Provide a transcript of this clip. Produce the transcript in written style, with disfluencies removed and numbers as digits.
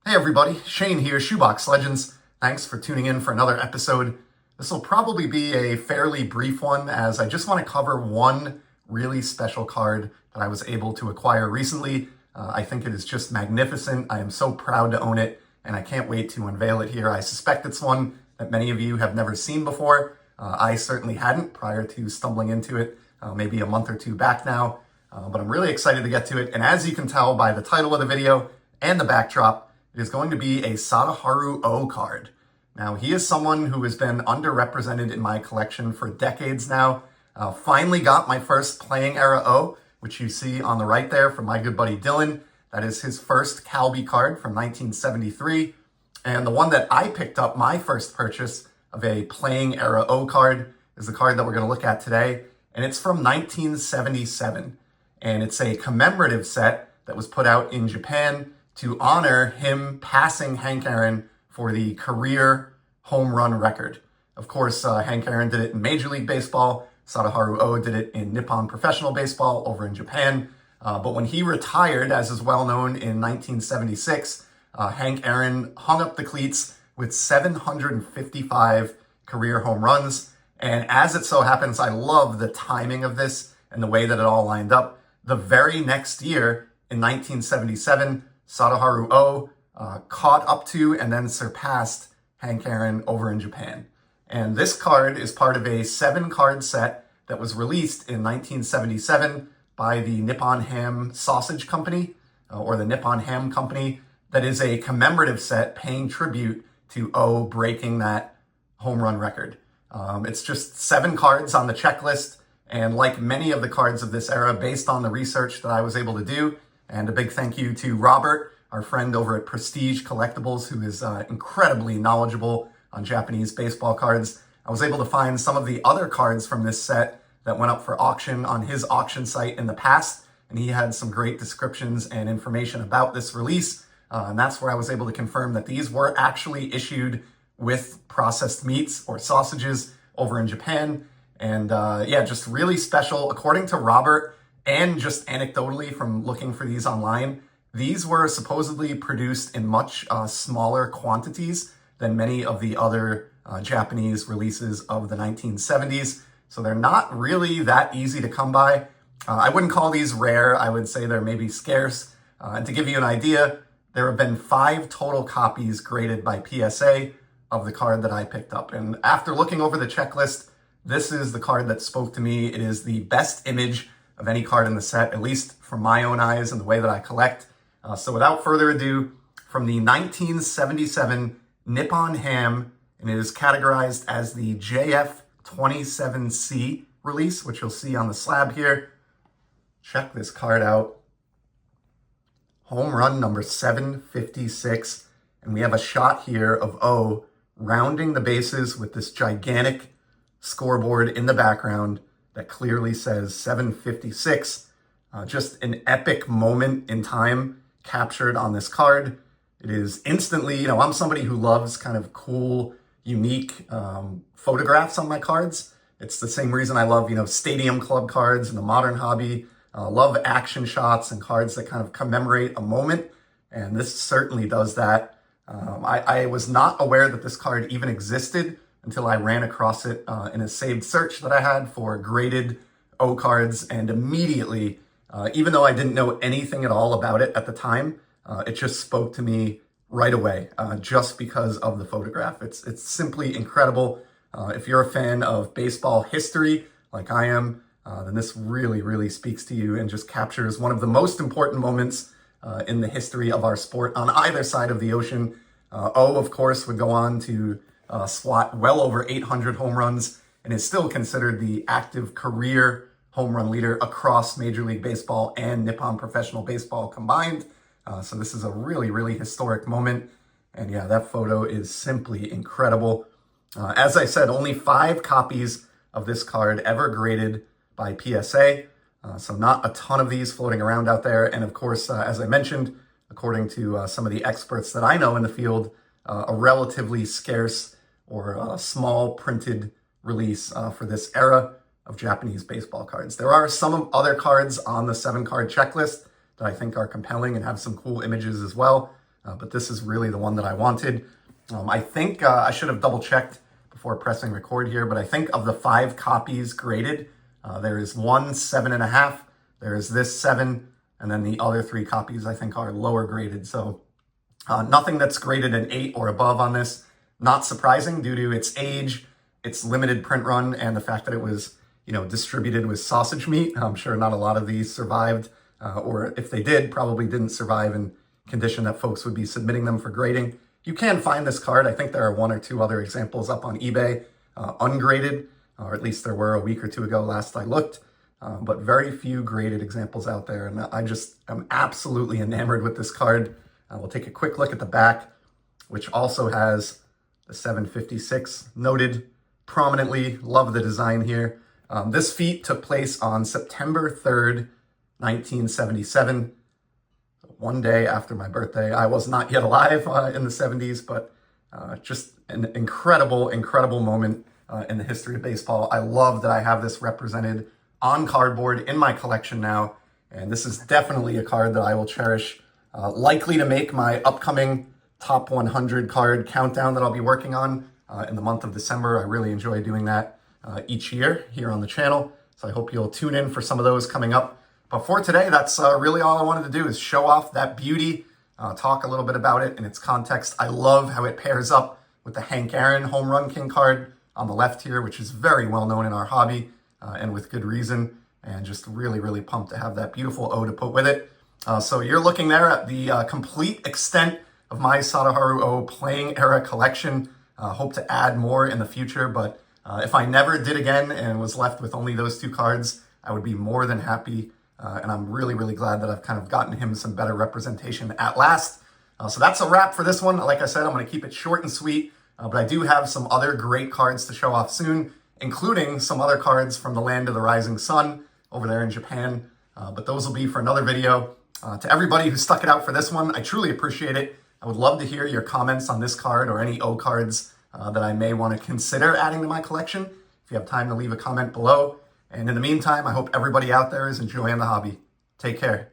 Hey everybody, Shane here, Shoebox Legends. Thanks for tuning in for another episode. This will probably be a fairly brief one as I just want to cover one really special card that I was able to acquire recently. I think it is just magnificent. I am so proud to own it and I can't wait to unveil it here. I suspect it's one that many of you have never seen before. I certainly hadn't prior to stumbling into it maybe a month or two back now, but I'm really excited to get to it. And as you can tell by the title of the video and the backdrop, it is going to be a Sadaharu O card. Now, he is someone who has been underrepresented in my collection for decades now. Finally got my first playing era O, which you see on the right there from my good buddy Dylan. That is his first Calby card from 1973. And the one that I picked up, my first purchase of a playing era O card, is the card that we're going to look at today. And it's from 1977. And it's a commemorative set that was put out in Japan to honor him passing Hank Aaron for the career home run record. Of course, Hank Aaron did it in Major League Baseball. Sadaharu O did it in Nippon Professional Baseball over in Japan. But when he retired, as is well known, in 1976, Hank Aaron hung up the cleats with 755 career home runs. And as it so happens, I love the timing of this and the way that it all lined up. The very next year, in 1977, Sadaharu O caught up to and then surpassed Hank Aaron over in Japan. And this card is part of a 7-card set that was released in 1977 by the Nippon Ham Sausage Company, or the Nippon Ham Company, that is a commemorative set paying tribute to O breaking that home run record. It's just 7 cards on the checklist, and like many of the cards of this era, based on the research that I was able to do, and a big thank you to Robert, our friend over at Prestige Collectibles, who is incredibly knowledgeable on Japanese baseball cards. I was able to find some of the other cards from this set that went up for auction on his auction site in the past, and he had some great descriptions and information about this release, and that's where I was able to confirm that these were actually issued with processed meats or sausages over in Japan. And yeah, just really special. According to Robert, and just anecdotally from looking for these online, these were supposedly produced in much smaller quantities than many of the other Japanese releases of the 1970s. So they're not really that easy to come by. I wouldn't call these rare. I would say they're maybe scarce. And to give you an idea, there have been 5 total copies graded by PSA of the card that I picked up. And after looking over the checklist, this is the card that spoke to me. It is the best image of any card in the set, at least from my own eyes and the way that I collect. So without further ado, from the 1977 Nippon Ham, and it is categorized as the JF27C release, which you'll see on the slab here. Check this card out. Home run number 756. And we have a shot here of O rounding the bases with this gigantic scoreboard in the background that clearly says 756. Just an epic moment in time captured on this card. It is instantly, I'm somebody who loves kind of cool, unique photographs on my cards. It's the same reason I love, stadium club cards and the modern hobby. Love action shots and cards that kind of commemorate a moment. And this certainly does that. I was not aware that this card even existed until I ran across it in a saved search that I had for graded O cards, and immediately, even though I didn't know anything at all about it at the time, it just spoke to me right away, just because of the photograph. It's simply incredible. If you're a fan of baseball history, like I am, then this really, really speaks to you and just captures one of the most important moments in the history of our sport on either side of the ocean. O, of course, would go on to swat well over 800 home runs and is still considered the active career home run leader across Major League Baseball and Nippon Professional Baseball combined. So this is a really, really historic moment. And yeah, that photo is simply incredible. As I said, only 5 copies of this card ever graded by PSA. So not a ton of these floating around out there. And of course, as I mentioned, according to some of the experts that I know in the field, a relatively scarce or small printed release for this era of Japanese baseball cards. There are some other cards on the 7-card checklist that I think are compelling and have some cool images as well. but this is really the one that I wanted. I think I should have double checked before pressing record here, but I think of the 5 copies graded, there is one 7.5, there is this 7, and then the other 3 copies I think are lower graded. So nothing that's graded an 8 or above on this. Not surprising due to its age, its limited print run, and the fact that it was, distributed with sausage meat. I'm sure not a lot of these survived, or if they did, probably didn't survive in condition that folks would be submitting them for grading. You can find this card. I think there are 1 or 2 other examples up on eBay, ungraded, or at least there were a week or 2 ago last I looked, but very few graded examples out there. And I just am absolutely enamored with this card. We'll take a quick look at the back, which also has the 756 noted prominently. Love the design here. This feat took place on September 3rd, 1977. One day after my birthday. I was not yet alive in the 70s, but just an incredible, incredible moment in the history of baseball. I love that I have this represented on cardboard in my collection now, and this is definitely a card that I will cherish. Likely to make my upcoming top 100 card countdown that I'll be working on in the month of December. I really enjoy doing that each year here on the channel, so I hope you'll tune in for some of those coming up. But for today, that's really all I wanted to do, is show off that beauty, talk a little bit about it in its context. I love how it pairs up with the Hank Aaron Home Run King card on the left here, which is very well known in our hobby, and with good reason, and just really, really pumped to have that beautiful O to put with it. So you're looking there at the complete extent of my Sadaharu O playing era collection. Hope to add more in the future, but if I never did again and was left with only those 2 cards, I would be more than happy. And I'm really, really glad that I've kind of gotten him some better representation at last. So that's a wrap for this one. Like I said, I'm going to keep it short and sweet, but I do have some other great cards to show off soon, including some other cards from the land of the rising sun over there in Japan. But those will be for another video. To everybody who stuck it out for this one, I truly appreciate it. I would love to hear your comments on this card or any O cards that I may want to consider adding to my collection. If you have time to leave a comment below. And in the meantime, I hope everybody out there is enjoying the hobby. Take care.